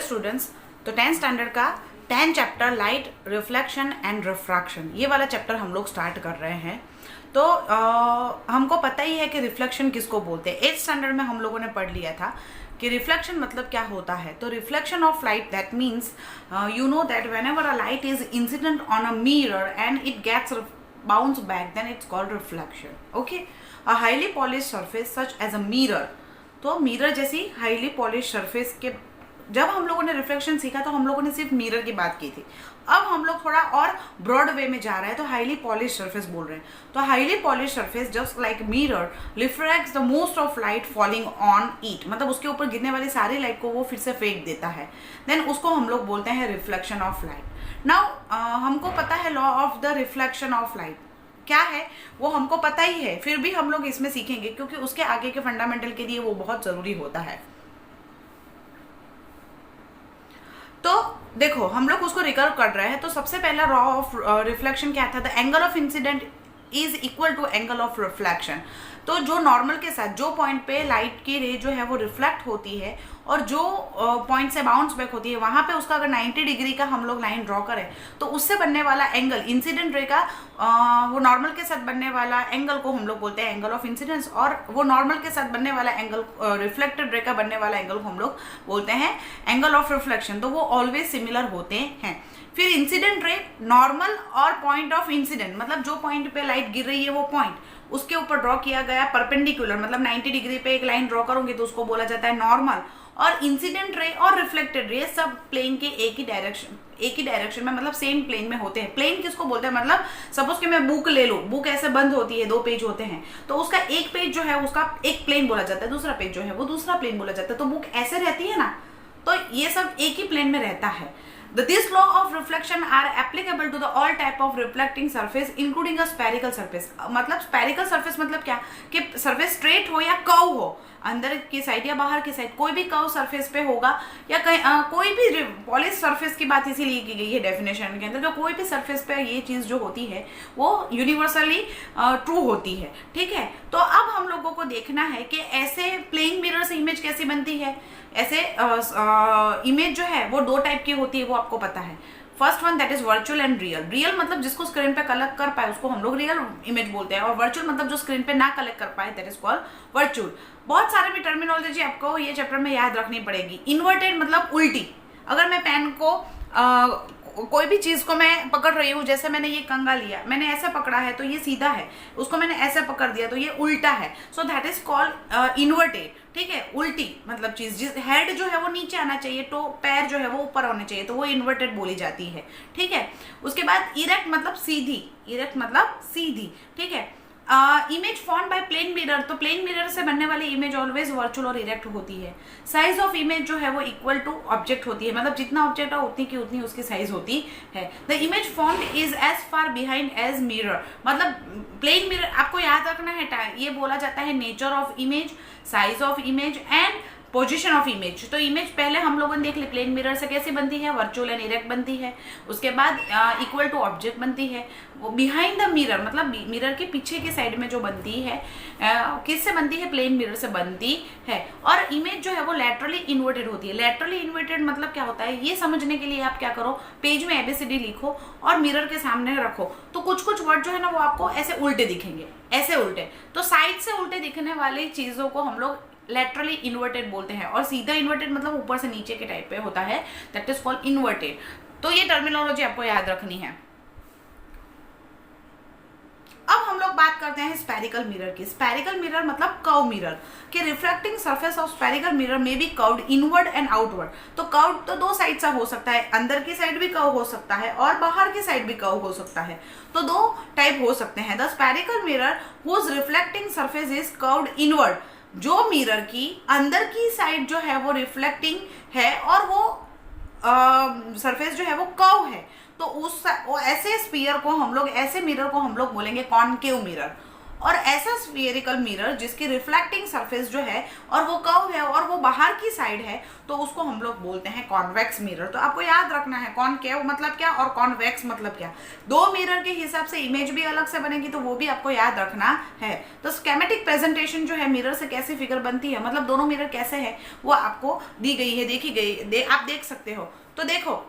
Students, तो 10th standard का 10 chapter light reflection and refraction, ये वाला चैप्टर हम लोग स्टार्ट कर रहे हैं। तो हमको पता ही है कि रिफ्लेक्शन किसको बोलते हैं। 8th स्टैंडर्ड में हम लोगों ने पढ़ लिया था कि रिफ्लेक्शन मतलब क्या होता है। तो reflection of light, that means you know that whenever a light is incident on a mirror and it gets bounce back, then it's called reflection. Okay, a highly polish surface such as a mirror, तो mirror जैसी highly polish surface के, जब हम लोगों ने reflection सीखा तो हम लोगों ने सिर्फ मिरर की बात की थी। अब हम लोग थोड़ा और ब्रॉड वे में जा रहे हैं, तो हाईली पॉलिश सरफेस बोल रहे हैं। तो highly polish surface just like mirror refracts the most of light falling on it, मतलब उसके ऊपर गिरने वाली सारी लाइट को वो फिर से फेंक देता है, देन उसको हम लोग बोलते हैं रिफ्लेक्शन ऑफ लाइट। नाउ हमको पता है law of the reflection of light क्या है, वो हमको पता ही है, फिर भी हम लोग इसमें सीखेंगे क्योंकि उसके आगे के फंडामेंटल के लिए वो बहुत जरूरी होता है। तो देखो हम लोग उसको रिकॉर्ड कर रहे हैं। तो सबसे पहला लॉ ऑफ रिफ्लेक्शन क्या था, the angle of incident is equal to angle of reflection. तो जो नॉर्मल के साथ जो पॉइंट पे लाइट की रे जो है वो रिफ्लेक्ट होती है और जो पॉइंट से बाउंस बैक होती है, वहां पे उसका अगर 90 डिग्री का हम लोग लाइन ड्रॉ करें तो उससे बनने वाला एंगल, इंसिडेंट रे का वो नॉर्मल के साथ बनने वाला एंगल को हम लोग बोलते हैं एंगल ऑफ इंसिडेंस, और वो नॉर्मल के साथ बनने वाला एंगल, रिफ्लेक्टेड रे का बनने वाला एंगल को हम लोग बोलते हैं एंगल ऑफ रिफ्लेक्शन। तो वो ऑलवेज सिमिलर होते हैं। फिर इंसिडेंट रे, नॉर्मल और पॉइंट ऑफ इंसिडेंट, मतलब जो पॉइंट पे लाइट गिर रही है वो पॉइंट, उसके ऊपर ड्रॉ किया गया परपेंडिकुलर, मतलब 90 डिग्री पे एक लाइन ड्रॉ करूंगी तो उसको बोला जाता है नॉर्मल। और इंसिडेंट रे और रिफ्लेक्टेड रे सब प्लेन के एक ही डायरेक्शन में, मतलब सेम प्लेन में होते हैं। प्लेन किसको बोलते हैं, मतलब सपोज कि मैं बुक ले लूं, बुक ऐसे बंद होती है, 2 पेज होते हैं, तो उसका एक पेज जो है उसका एक प्लेन बोला जाता है, दूसरा पेज जो है वो दूसरा प्लेन बोला जाता है। तो बुक ऐसे रहती है ना, तो ये सब एक ही प्लेन में रहता है। This law of reflection are applicable to the all type of reflecting surface including a spherical surface। मतलब spherical surface मतलब क्या कि surface straight हो या कर्व हो, अंदर की साइड या बाहर की साइड, कोई भी कर्व सरफेस पे होगा या कहीं कोई भी पॉलिश सरफेस की बात इसीलिए की गई है डेफिनेशन के अंदर, कि कोई भी सरफेस पे ये चीज जो होती है वो यूनिवर्सली ट्रू होती है। ठीक है, तो अब हम लोगों को देखना है कि ऐसे प्लेन मिरर से इमेज कैसी बनती है। ऐसे इमेज जो है वो 2 टाइप की होती है, वो आपको पता है। First one that is virtual and real. Real मतलब जिसको स्क्रीन पे कलेक्ट कर पाए उसको हम लोग रियल इमेज बोलते हैं, और वर्चुअल मतलब जो स्क्रीन पे ना कलेक्ट कर पाए दैट इज कॉल्ड वर्चुअल। बहुत सारे भी टर्मिनोलॉजी आपको ये चैप्टर में याद रखनी पड़ेगी। इन्वर्टेड मतलब उल्टी, अगर मैं पेन को कोई भी चीज को मैं पकड़ रही हूँ, जैसे मैंने ये कंगा लिया, मैंने ऐसे पकड़ा है तो ये सीधा है, उसको मैंने ऐसे पकड़ दिया तो ये उल्टा है, so that is called inverted. ठीक है, उल्टी मतलब चीज, जिस हेड जो है वो नीचे आना चाहिए, तो पैर जो है वो ऊपर होने चाहिए, तो वो इन्वर्टेड बोली जाती है। ठीक है, उसके बाद इरेक्ट मतलब सीधी, इरेक्ट मतलब सीधी। ठीक है, image form by plane mirror, तो प्लेन मिरर से बनने वाली इमेज ऑलवेज वर्चुअल और इरेक्ट होती है। साइज ऑफ इमेज जो है वो इक्वल टू ऑब्जेक्ट होती है, मतलब जितना ऑब्जेक्ट है उतनी की उतनी उसकी साइज होती है। The image formed is as far behind as mirror, मतलब प्लेन मिरर आपको याद रखना है, ये बोला जाता है nature of image, size of image and position of image. तो इमेज पहले हम लोगों ने देख ली प्लेन मिरर से कैसे बनती है, वर्चुअल एंड इरेक्ट बनती है। उसके बाद इक्वल टू ऑब्जेक्ट बनती है। वो बिहाइंड द मिरर मतलब मिरर के पीछे की साइड में जो बनती है, किससे बनती है, प्लेन मिरर से बनती है। और इमेज जो है वो लैटरली इन्वर्टेड होती है। लैटरली इन्वर्टेड मतलब क्या होता है, ये समझने के लिए आप क्या करो, पेज में ABCD लिखो और मिरर के सामने रखो, तो कुछ कुछ वर्ड जो है ना वो आपको ऐसे उल्टे दिखेंगे, ऐसे उल्टे। तो साइड से उल्टे दिखने वाली चीजों को हम लोग लैटरली इन्वर्टेड बोलते हैं, और सीधा इन्वर्टेड मतलब ऊपर से नीचे के टाइप पे होता है, दैट इज कॉल्ड इन्वर्टेड। तो ये टर्मिनोलॉजी आपको याद रखनी है। अब हम लोग बात करते हैं स्फेरिकल मिरर की। स्फेरिकल मिरर मतलब कर्व मिरर, कि reflecting surface of spherical mirror में be curved inward and outward. तो कर्व तो 2 साइड से हो सकता है, अंदर की साइड भी कर्व हो सकता है और बाहर की साइड भी कर्व हो सकता है, तो 2 टाइप हो सकते हैं। The spherical mirror whose reflecting surface is curved inward, जो मिरर की अंदर की साइड जो है वो रिफ्लेक्टिंग है और वो सरफेस जो है वो कर्व है, तो ऐसे स्फीयर को हम लोग, ऐसे मिरर को हम लोग बोलेंगे कॉनकेव मिरर। और ऐसा स्फीयरिकल मिरर जिसकी रिफ्लेक्टिंग सरफेस जो है और वो कर्व है और वो बाहर की साइड है, तो उसको हम लोग बोलते हैं कॉन्वेक्स मिरर। तो आपको याद रखना है कॉनकेव मतलब क्या और कॉन्वेक्स मतलब क्या। दो मिरर के हिसाब से इमेज भी अलग से बनेगी, तो वो भी आपको याद रखना है। तो स्केमेटिक प्रेजेंटेशन जो है मिरर से कैसी फिगर बनती है, मतलब दोनों मिरर कैसे है, वो आपको दी गई है, देखी गई, आप देख सकते हो। तो देखो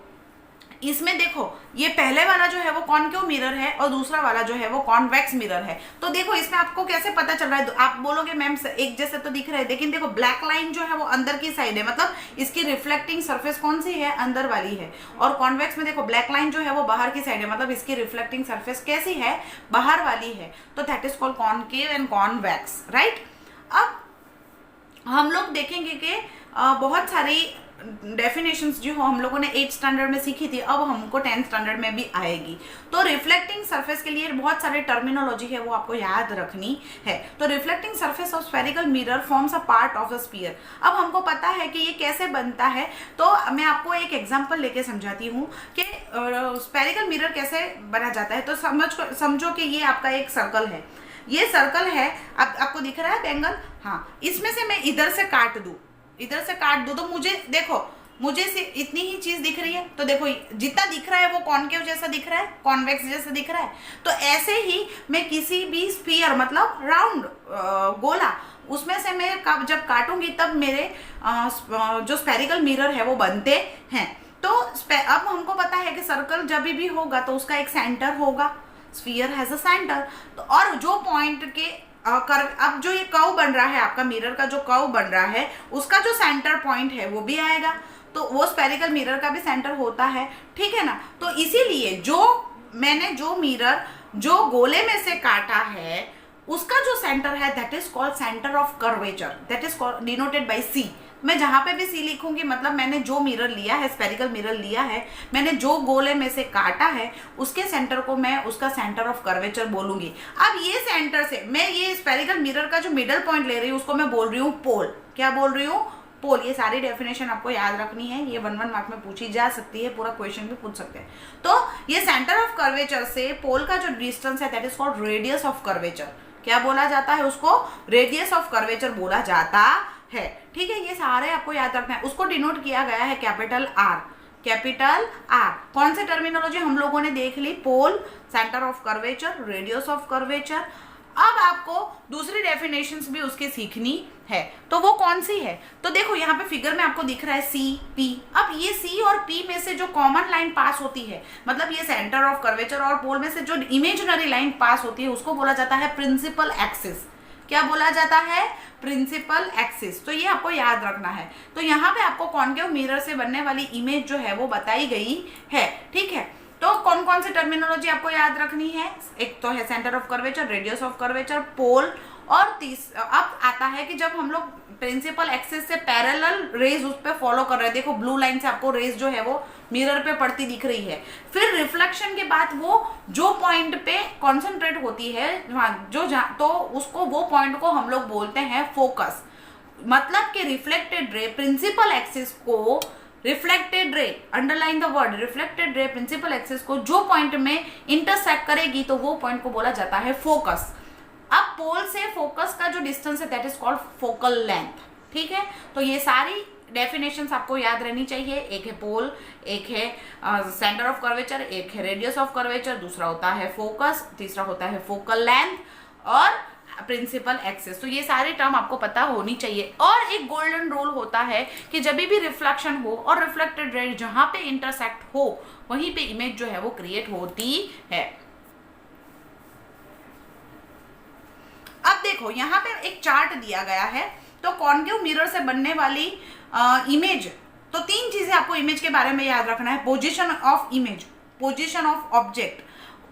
इसमें देखो ये पहले वाला जो है वो कॉनकेव मिरर है और दूसरा वाला जो है वो कॉन्वेक्स मिरर है। तो देखो इसमें आपको कैसे पता चल रहा है, आप बोलोगे मैम एक जैसे तो दिख रहा है, लेकिन देखो ब्लैक लाइन जो है वो अंदर की साइड है, मतलब इसकी रिफ्लेक्टिंग सरफेस कौन सी है, अंदर वाली है। और कॉन्वेक्स में देखो ब्लैक लाइन जो है वो बाहर की साइड है, मतलब इसकी रिफ्लेक्टिंग सरफेस कैसी है, बाहर वाली है। तो that is called concave and convex, right. अब हम लोग देखेंगे कि बहुत सारी डेफिनेशंस जो हम लोगों ने 8th स्टैंडर्ड में सीखी थी, अब हमको 10th स्टैंडर्ड में भी आएगी। तो रिफ्लेक्टिंग सरफेस के लिए बहुत सारे टर्मिनोलॉजी है, वो आपको याद रखनी है। तो reflecting surface of spherical mirror forms a part of the sphere. अब हमको पता है कि ये कैसे बनता है, तो मैं आपको एक एग्जांपल लेके समझाती हूँ कि स्फेरिकल मिरर कैसे बना जाता है। तो समझो कि ये आपका एक सर्कल है, ये सर्कल है, आपको दिख रहा है बैंगल, हाँ, इसमें से मैं इधर से काट दूं, इधर से काट दो, तो मुझे देखो मुझे सिर्फ इतनी ही चीज दिख रही है। तो देखो जितना दिख रहा है वो कॉनकेव जैसा दिख रहा है, कॉन्वेक्स जैसा दिख रहा है। तो ऐसे ही मैं किसी भी स्फीयर मतलब राउंड गोला, उसमें से मैं जब काटूंगी तब मेरे जो स्फेरिकल मिरर है वो बनते हैं। तो अब हमको पता है कि सर्कल जब भी होगा तो उसका एक सेंटर होगा, स्फीयर हैज अ सेंटर। तो और जो पॉइंट के अब जो ये कर्व बन रहा है, आपका मिरर का जो कर्व बन रहा है, उसका जो सेंटर पॉइंट है वो भी आएगा। तो वो स्फेरिकल मिरर का भी सेंटर होता है, ठीक है ना। तो इसीलिए मैंने जो मिरर जो गोले में से काटा है उसका जो सेंटर है that is called centre of curvature, that is called denoted by C. मैं जहां पे भी सी लिखूंगी मतलब मैंने जो मिरर लिया है, स्फेरिकल मिरर लिया है, मैंने जो गोले में से काटा है, उसके सेंटर को मैं उसका सेंटर ऑफ कर्वेचर बोलूंगी। अब ये सेंटर से मैं ये स्फेरिकल मिरर का जो मिडल पॉइंट ले रही हूँ उसको मैं बोल रही हूँ पोल। क्या बोल रही हूँ, पोल। ये सारी डेफिनेशन आपको याद रखनी है, ये 1 मार्क में पूछी जा सकती है, पूरा क्वेश्चन भी पूछ सकते हैं। तो ये सेंटर ऑफ कर्वेचर से पोल का जो डिस्टेंस है that is called radius of curvature. क्या बोला जाता है उसको, रेडियस ऑफ कर्वेचर बोला जाता है, ठीक है। ये सारे आपको याद रखना है। उसको डिनोट किया गया है कैपिटल आर, कैपिटल आर। कौन से टर्मिनोलॉजी हम लोगों ने देख ली, pole, centre of curvature, radius of curvature. अब आपको दूसरी डेफिनेशंस भी उसके सीखनी है, तो वो कौन सी है। तो देखो यहाँ पे फिगर में आपको दिख रहा है सी पी। अब ये सी और पी में से जो कॉमन लाइन पास होती है, मतलब ये सेंटर ऑफ कर्वेचर और पोल में से जो इमेजिनरी लाइन पास होती है उसको बोला जाता है प्रिंसिपल एक्सिस। क्या बोला जाता है, प्रिंसिपल एक्सिस। तो ये आपको याद रखना है। तो यहाँ पे आपको कॉनकेव मिरर से बनने वाली इमेज जो है वो बताई गई है, ठीक है। तो कौन कौन सी टर्मिनोलॉजी आपको याद रखनी है, एक तो है centre of curvature, radius of curvature, pole, और अब आता है कि जब हम लोग प्रिंसिपल एक्सिस से पैरेलल रेज उस पर फॉलो कर रहे हैं, देखो ब्लू लाइन से आपको रेज जो है वो मिरर पे पड़ती दिख रही है। फिर रिफ्लेक्शन के बाद वो जो पॉइंट पे कॉन्सेंट्रेट होती है तो उसको वो पॉइंट को हम लोग बोलते हैं फोकस। मतलब कि रिफ्लेक्टेड रे प्रिंसिपल एक्सिस को, reflected ray, underline the word, reflected ray principal axis को जो पॉइंट में इंटरसेक्ट करेगी तो वो पॉइंट को बोला जाता है फोकस। अब पोल से फोकस का जो डिस्टेंस है that is called focal length, ठीक है। तो ये सारी डेफिनेशंस आपको याद रहनी चाहिए। एक है पोल, एक है सेंटर ऑफ कर्वेचर, एक है रेडियस ऑफ कर्वेचर, दूसरा होता है फोकस, तीसरा होता है फोकल लेंथ और प्रिंसिपल एक्सिस। तो ये सारे टर्म आपको पता होनी चाहिए। और एक गोल्डन रूल होता है कि जब भी रिफ्लेक्शन हो और रिफ्लेक्टेड रे जहां पे इंटरसेक्ट हो वहीं पे इमेज जो है वो क्रिएट होती है। अब देखो यहाँ पे एक चार्ट दिया गया है। तो कॉनकेव मिरर से बनने वाली इमेज, तो 3 चीजें आपको इमेज के बारे में याद रखना है। Position of image, position of object,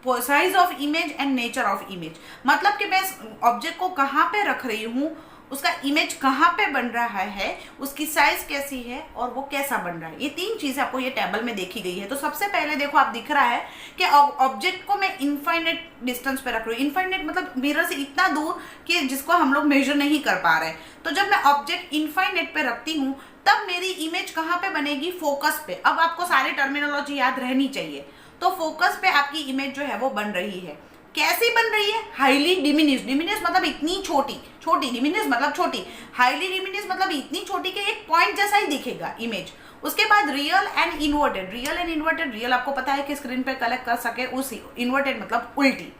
size of image and nature of image. मतलब कि मैं ऑब्जेक्ट को कहाँ पे रख रही हूँ, उसका इमेज कहाँ पे बन रहा है, उसकी साइज कैसी है और वो कैसा बन रहा है। ये 3 चीजें आपको ये टेबल में देखी गई है। तो सबसे पहले देखो आप दिख रहा है कि ऑब्जेक्ट को मैं इनफाइनाइट डिस्टेंस पे रख रही हूँ। इनफाइनाइट मतलब मिरर से इतना दूर कि जिसको हम लोग मेजर नहीं कर पा रहे हैं। तो जब मैं ऑब्जेक्ट इनफाइनाइट पे रखती हूँ तब मेरी इमेज कहाँ पे बनेगी, फोकस पे। अब आपको सारी टर्मिनोलॉजी याद रहनी चाहिए। तो फोकस पे आपकी इमेज जो है वो बन रही है। कैसी बन रही है? Highly diminish. डिमिनिश मतलब इतनी छोटी, छोटी डिमिनिश मतलब छोटी, हाईली डिमिनिश मतलब इतनी छोटी कि एक पॉइंट जैसा ही दिखेगा इमेज। उसके बाद real and inverted. Real and inverted, real आपको पता है कि स्क्रीन पे कलेक्ट कर सके उसी, इन्वर्टेड मतलब उल्टी।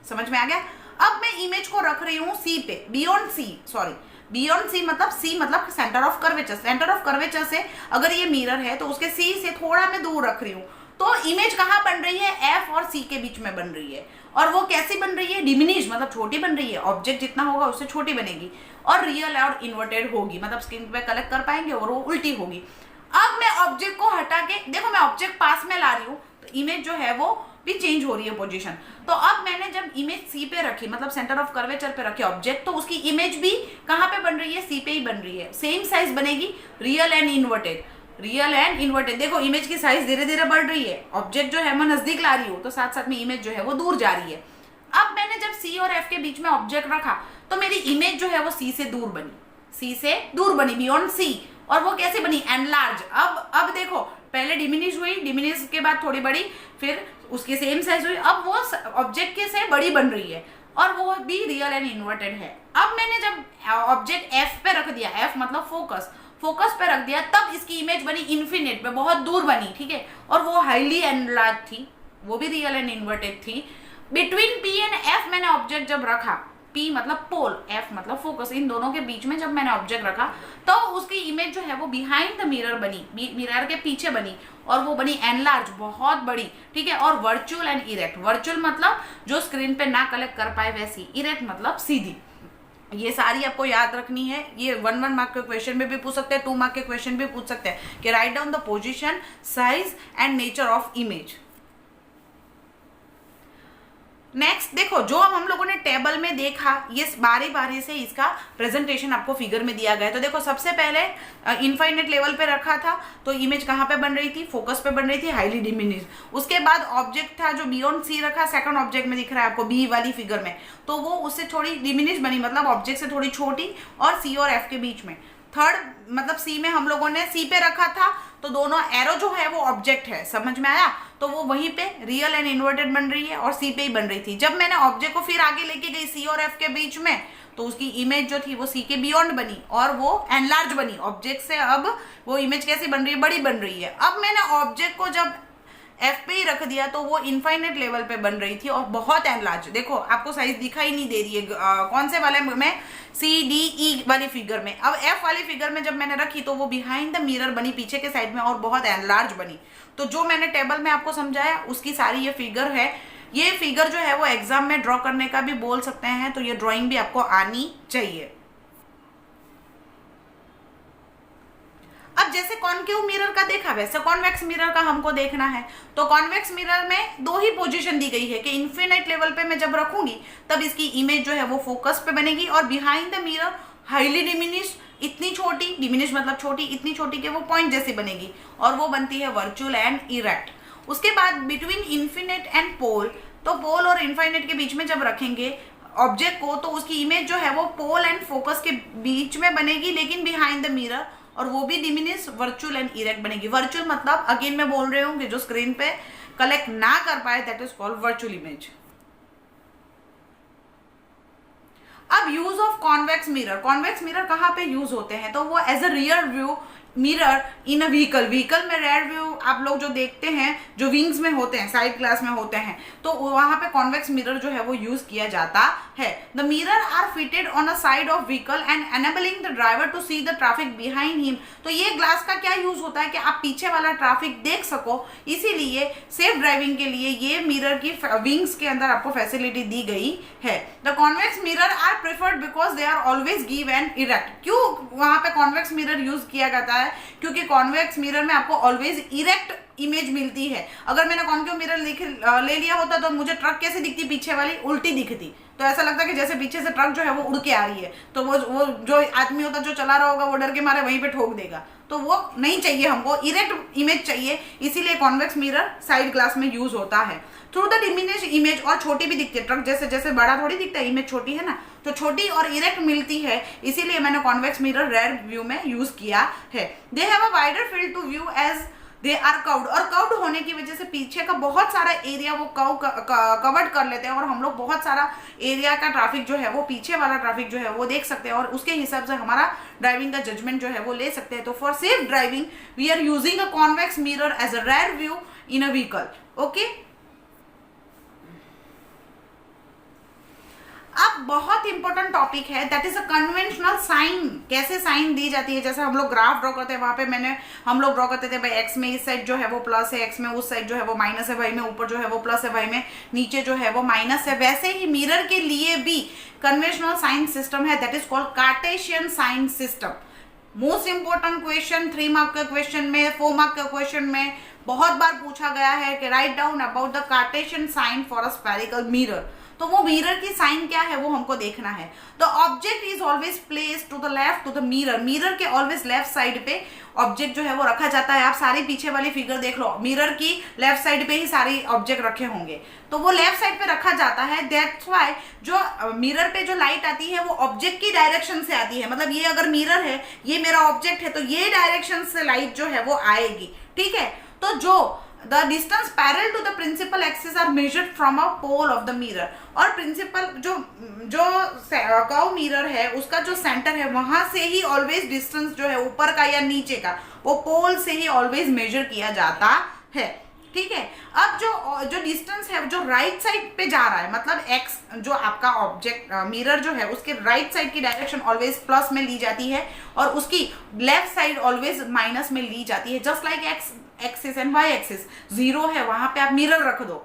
समझ में आ गया? अब मैं इमेज को रख रही हूँ सी पे, beyond C, sorry beyond C मतलब सी मतलब centre of curvature. Centre of curvature से अगर ये मिरर है तो उसके सी से थोड़ा मैं दूर रख रही हूँ, तो इमेज कहाँ बन रही है? एफ और सी के बीच में बन रही है। और वो कैसी बन रही है? डिमिनिश मतलब छोटी बन रही है, ऑब्जेक्ट जितना होगा उससे छोटी बनेगी, और रियल और इन्वर्टेड होगी, मतलब स्क्रीन पे कलेक्ट कर पाएंगे और वो उल्टी होगी। अब मैं ऑब्जेक्ट को हटा के, देखो मैं ऑब्जेक्ट पास में ला रही हूँ तो इमेज जो है वो भी चेंज हो रही है पोजीशन। तो अब मैंने जब इमेज सी पे रखी, मतलब सेंटर ऑफ कर्वेचर पे रखी ऑब्जेक्ट, तो उसकी इमेज भी कहाँ पे बन रही है? सी पे ही बन रही है। सेम साइज बनेगी, real and inverted, real and inverted. देखो इमेज की साइज धीरे धीरे बढ़ रही है, ऑब्जेक्ट जो है मैं नजदीक ला रही हूँ तो साथ साथ में इमेज जो है वो दूर जा रही है। अब मैंने जब सी और एफ के बीच में ऑब्जेक्ट रखा तो मेरी इमेज जो है वो सी से दूर बनी, सी से दूर बनी, बियॉन्ड सी। और वो कैसे बनी? एनलार्ज। अब देखो पहले डिमिनिश हुई, डिमिनिश के बाद थोड़ी बड़ी, फिर उसकी सेम साइज हुई, अब वो ऑब्जेक्ट के से बड़ी बन रही है और वो भी रियल एंड इन्वर्टेड है। अब मैंने जब ऑब्जेक्ट एफ पे रख दिया, एफ मतलब फोकस, फोकस पे रख दिया, तब इसकी इमेज बनी इन्फिनिट पे, बहुत दूर बनी, ठीक है, और वो हाईली एनलार्ज थी, वो भी रियल एंड इन्वर्टेड थी। बिटवीन पी एंड एफ मैंने ऑब्जेक्ट जब रखा, पी मतलब पोल, एफ मतलब फोकस, इन दोनों के बीच में जब मैंने ऑब्जेक्ट रखा तो उसकी इमेज जो है वो बिहाइंड द मिरर बनी, मिरर के पीछे बनी, और वो बनी एनलार्ज, बहुत बड़ी, ठीक है, और वर्चुअल एंड इरेक्ट। वर्चुअल मतलब जो स्क्रीन पे ना कलेक्ट कर पाए वैसी, इरेक्ट मतलब सीधी। ये सारी आपको याद रखनी है, ये 1 मार्क के क्वेश्चन में भी पूछ सकते हैं, 2 मार्क के क्वेश्चन भी पूछ सकते हैं कि write down the position, size and nature of image. Next देखो, जो हम लोगों ने टेबल में देखा, ये बारी बारी से इसका प्रेजेंटेशन आपको फिगर में दिया गया है। तो देखो सबसे पहले इनफाइनाइट लेवल पे रखा था तो इमेज कहाँ पे बन रही थी? फोकस पे बन रही थी, हाईली डिमिनिश। उसके बाद ऑब्जेक्ट था जो बियॉन्ड सी रखा, सेकंड ऑब्जेक्ट में दिख रहा है आपको बी वाली फिगर में, तो वो उससे थोड़ी डिमिनिश बनी, मतलब ऑब्जेक्ट से थोड़ी छोटी, और सी और एफ के बीच में। थर्ड मतलब सी में हम लोगों ने सी पे रखा था तो दोनों एरो जो है वो ऑब्जेक्ट है, समझ में आया? तो वो वहीं पे रियल एंड इन्वर्टेड बन रही है और सी पे ही बन रही थी। जब मैंने ऑब्जेक्ट को फिर आगे लेके गई सी और एफ के बीच में तो उसकी इमेज जो थी वो सी के बियॉन्ड बनी और वो एनलार्ज बनी ऑब्जेक्ट से। अब वो इमेज कैसी बन रही है? बड़ी बन रही है। अब मैंने ऑब्जेक्ट को जब एफ पे ही रख दिया तो वो इनफाइनाइट लेवल पे बन रही थी और बहुत एनलार्ज। देखो आपको साइज दिखाई नहीं दे रही है कौन से वाले में? सी डी ई वाली फिगर में। अब एफ वाली फिगर में जब मैंने रखी तो वो बिहाइंड द मिरर बनी, पीछे के साइड में, और बहुत एनलार्ज बनी। तो जो मैंने टेबल में आपको समझाया उसकी सारी ये फिगर है। ये फिगर जो है वो एग्जाम में ड्रॉ करने का भी बोल सकते हैं, तो ये ड्रॉइंग भी आपको आनी चाहिए। अब जैसे कॉनकेव मिरर का देखा वैसे कॉन्वेक्स मिरर का हमको देखना है। तो कॉन्वेक्स मिरर में दो ही पोजीशन दी गई है कि इन्फिनाइट लेवल पे मैं जब रखूंगी तब इसकी इमेज जो है वो फोकस पे बनेगी और behind the mirror highly diminish, इतनी छोटी, डिमिनिश मतलब छोटी, इतनी छोटी कि वो पॉइंट जैसी बनेगी, और वो बनती है वर्चुअल एंड इरेक्ट। उसके बाद बिटवीन इन्फिनिट एंड पोल, तो पोल और इन्फाइनाइट के बीच में जब रखेंगे ऑब्जेक्ट को तो उसकी इमेज जो है वो पोल एंड फोकस के बीच में बनेगी, लेकिन बिहाइंड द मिरर, और वो भी डिमिनिश, वर्चुअल एंड इरेक्ट बनेगी। वर्चुअल मतलब अगेन मैं बोल रही हूँ कि जो स्क्रीन पे कलेक्ट ना कर पाए, that is called virtual image. अब use of convex mirror. Convex mirror कहाँ पे यूज होते हैं? तो वो as a rear view mirror in a vehicle. Vehicle में रेयर व्यू आप लोग जो देखते हैं जो विंग्स में होते हैं, साइड ग्लास में होते हैं, तो वहां पे कॉन्वेक्स मिरर जो है वो यूज किया जाता है। The mirror are fitted on a side of vehicle and enabling the driver to see the traffic behind him. तो ये ग्लास का क्या यूज होता है कि आप पीछे वाला ट्रैफिक देख सको, इसीलिए सेफ ड्राइविंग के लिए ये मिरर की विंग्स के अंदर आपको फैसिलिटी दी गई है। The convex mirror are preferred because they are always give and erect. क्यों वहां पे कॉन्वेक्स मिरर यूज किया जाता है? क्योंकि कॉन्वेक्स मिरर में आपको ऑलवेज इरेक्ट इमेज मिलती है। अगर मैंने कॉन्केव मिरर ले लिया होता तो मुझे ट्रक कैसे दिखती? पीछे वाली उल्टी दिखती, तो ऐसा लगता कि जैसे पीछे से ट्रक जो है वो उड़ के आ रही है, तो वो जो आदमी होता जो चला रहा होगा वो डर के मारे वहीं पे ठोक देगा। तो वो नहीं चाहिए हमको, इरेक्ट इमेज चाहिए, इसीलिए कॉन्वेक्स मिरर साइड ग्लास में यूज होता है। थ्रू द डिमिनिश इमेज, और छोटी भी दिखती है, ट्रक जैसे जैसे बड़ा थोड़ी दिखता है, इमेज छोटी है ना, तो छोटी और इरेक्ट मिलती है, इसीलिए मैंने कॉन्वेक्स मिरर रेयर व्यू में यूज किया है। They have a wider field to view as they are curved, और कर्व्ड होने की वजह से पीछे का बहुत सारा एरिया वो कवर्ड कर लेते हैं, और हम लोग बहुत सारा एरिया का ट्रैफिक जो है वो पीछे वाला ट्रैफिक जो है वो देख सकते हैं, और उसके हिसाब से हमारा ड्राइविंग का जजमेंट जो है वो ले सकते हैं। तो for safe driving we are using a convex mirror as a rear view in a vehicle. Okay, अब बहुत इंपॉर्टेंट टॉपिक है that is a conventional sign. कैसे साइन दी जाती है, जैसे हम लोग ग्राफ ड्रॉ करते हैं, वहां पे हम लोग ड्रॉ करते थे भाई एक्स में इस साइड जो है वो प्लस है, एक्स में उस साइड जो है वो माइनस है, वाई में ऊपर जो है वो प्लस है, वाई में नीचे जो है वो माइनस है। वैसे ही मिरर के लिए भी कन्वेंशनल साइन सिस्टम है that is called Cartesian sign system. Most important question 3 mark के क्वेश्चन में, 4 मार्क के क्वेश्चन में बहुत बार पूछा गया है कि write down about the Cartesian sign for a spherical mirror. तो वो मिरर की साइन क्या है वो हमको देखना है। तो object is always place to the left to the mirror, mirror के ऑलवेज लेफ्ट साइड पे ऑब्जेक्ट जो है वो रखा जाता है। आप सारी पीछे वाली फिगर देख लो, मिरर की लेफ्ट साइड पे ही सारी ऑब्जेक्ट रखे होंगे, तो वो लेफ्ट साइड पे रखा जाता है। दैट्स व्हाई जो मिरर पे जो लाइट आती है वो ऑब्जेक्ट की डायरेक्शन से आती है। मतलब ये अगर मिरर है, ये मेरा ऑब्जेक्ट है, तो ये डायरेक्शन से लाइट जो है वो आएगी। ठीक है, तो जो the distance parallel to the principal axis are measured from a pole of the mirror, और प्रिंसिपल जो कर्व मिरर है उसका जो सेंटर है वहां से ही ऑलवेज डिस्टेंस जो है ऊपर का या नीचे का वो पोल से ही ऑलवेज मेजर किया जाता है। ठीक है, अब जो डिस्टेंस है जो राइट साइड पे जा रहा है, मतलब एक्स जो आपका ऑब्जेक्ट मिरर जो है उसके राइट साइड की डायरेक्शन ऑलवेज प्लस में ली जाती है, और उसकी लेफ्ट साइड ऑलवेज माइनस में ली जाती है। Just like X axis and Y axis, zero है वहां पे आप मिरर रख दो।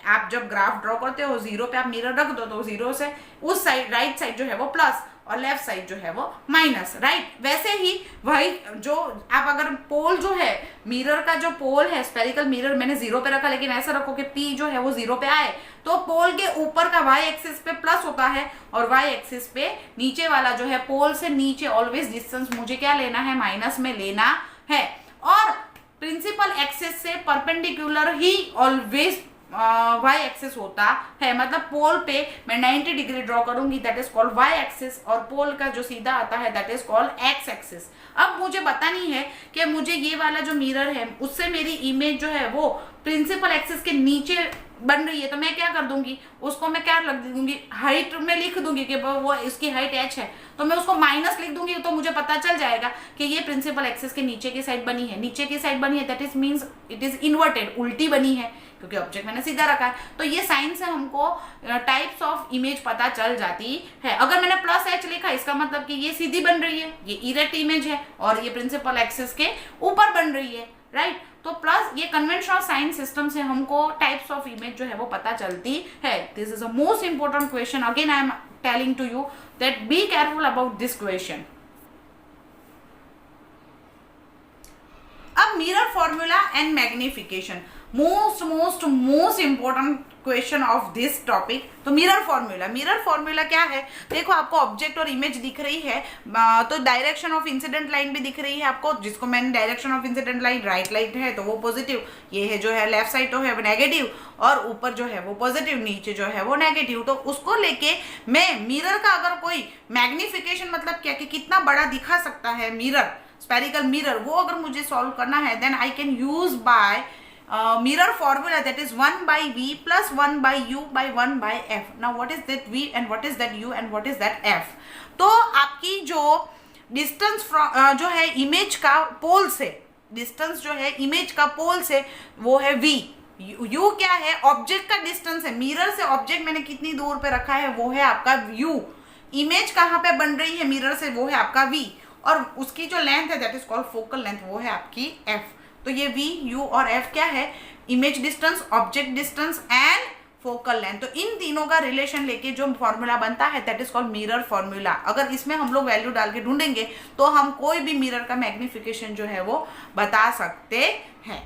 आप जब ग्राफ ड्रॉ करते हो जीरो पे आप मिरर रख दो, तो जीरो से उस साइड राइट साइड जो है वो प्लस और लेफ्ट साइड जो है वो माइनस, राइट। वैसे ही वही जो आप अगर पोल जो है मिरर का जो पोल है स्फेरिकल मिरर मैंने जीरो पे रखा, लेकिन ऐसा रखो कि पी जो है वो जीरो पे आए, तो पोल के ऊपर का वाई एक्सिस पे प्लस होता है और वाई एक्सिस पे नीचे वाला जो है पोल से नीचे ऑलवेज डिस्टेंस मुझे क्या लेना है, माइनस में लेना है। और प्रिंसिपल एक्सिस से परपेंडिकुलर ही ऑलवेज वाई एक्सिस होता है। मतलब पोल पे मैं 90 डिग्री ड्रॉ करूंगी that is called Y axis, और पोल का जो सीधा आता है that is called X axis. अब मुझे बतानी है कि मुझे ये वाला जो मिरर है उससे मेरी इमेज जो है वो प्रिंसिपल एक्सिस के नीचे बन रही है, तो मैं क्या कर दूंगी, उसको मैं क्या रख दूंगी, हाइट में लिख दूंगी कि वो इसकी हाइट h है, तो मैं उसको माइनस लिख दूंगी, तो मुझे पता चल जाएगा कि ये प्रिंसिपल एक्सिस के नीचे की साइड बनी है। नीचे की साइड बनी है that is means it is inverted, उल्टी बनी है, क्योंकि ऑब्जेक्ट मैंने सीधा रखा है। तो ये साइन से हमको टाइप्स ऑफ इमेज पता चल जाती है। अगर मैंने प्लस h लिखा इसका मतलब कि ये सीधी बन रही है, ये इरेक्ट इमेज है, और ये प्रिंसिपल एक्सिस के ऊपर बन रही है, राइट। तो प्लस ये कन्वेंशनल साइन सिस्टम से हमको टाइप्स ऑफ इमेज जो है वो पता चलती है। This is a most important question, again I am telling to you that be careful about this question. अब mirror formula and magnification, most important question of this topic. तो mirror formula क्या है, देखो आपको ऑब्जेक्ट और image दिख रही है, तो डायरेक्शन ऑफ इंसिडेंट लाइन भी दिख रही है आपको, जिसको मैंने direction of incident line right light है तो वो पॉजिटिव, ये है जो है लेफ्ट साइड तो है वो नेगेटिव, और ऊपर जो है वो पॉजिटिव, नीचे जो है वो नेगेटिव। तो उसको लेके मैं मिरर का अगर कोई मैग्निफिकेशन मतलब क्या कि कितना बड़ा दिखा सकता है मिरर, स्फेरिकल मिरर, वो अगर मुझे सॉल्व करना है then I can use by mirror formula that is 1 by v plus 1 by u by 1 by f. Now what is that v and what is that u and what is that f? तो आपकी जो distance जो है image का पोल से, distance जो है image का पोल से वो है v, u क्या है, ऑब्जेक्ट का डिस्टेंस है, मिरर से ऑब्जेक्ट मैंने कितनी दूर पे रखा है वो है आपका u, इमेज कहाँ पे बन रही है मिरर से वो है आपका v, और उसकी जो लेंथ है that is called focal length, वो है आपकी f। तो ये v, u और f क्या है, image distance, object distance and focal length. तो इन तीनों का रिलेशन लेके जो फॉर्मूला बनता है that is called mirror formula. अगर इसमें हम लोग वैल्यू डाल के ढूंढेंगे तो हम कोई भी मिरर का मैग्निफिकेशन जो है वो बता सकते हैं।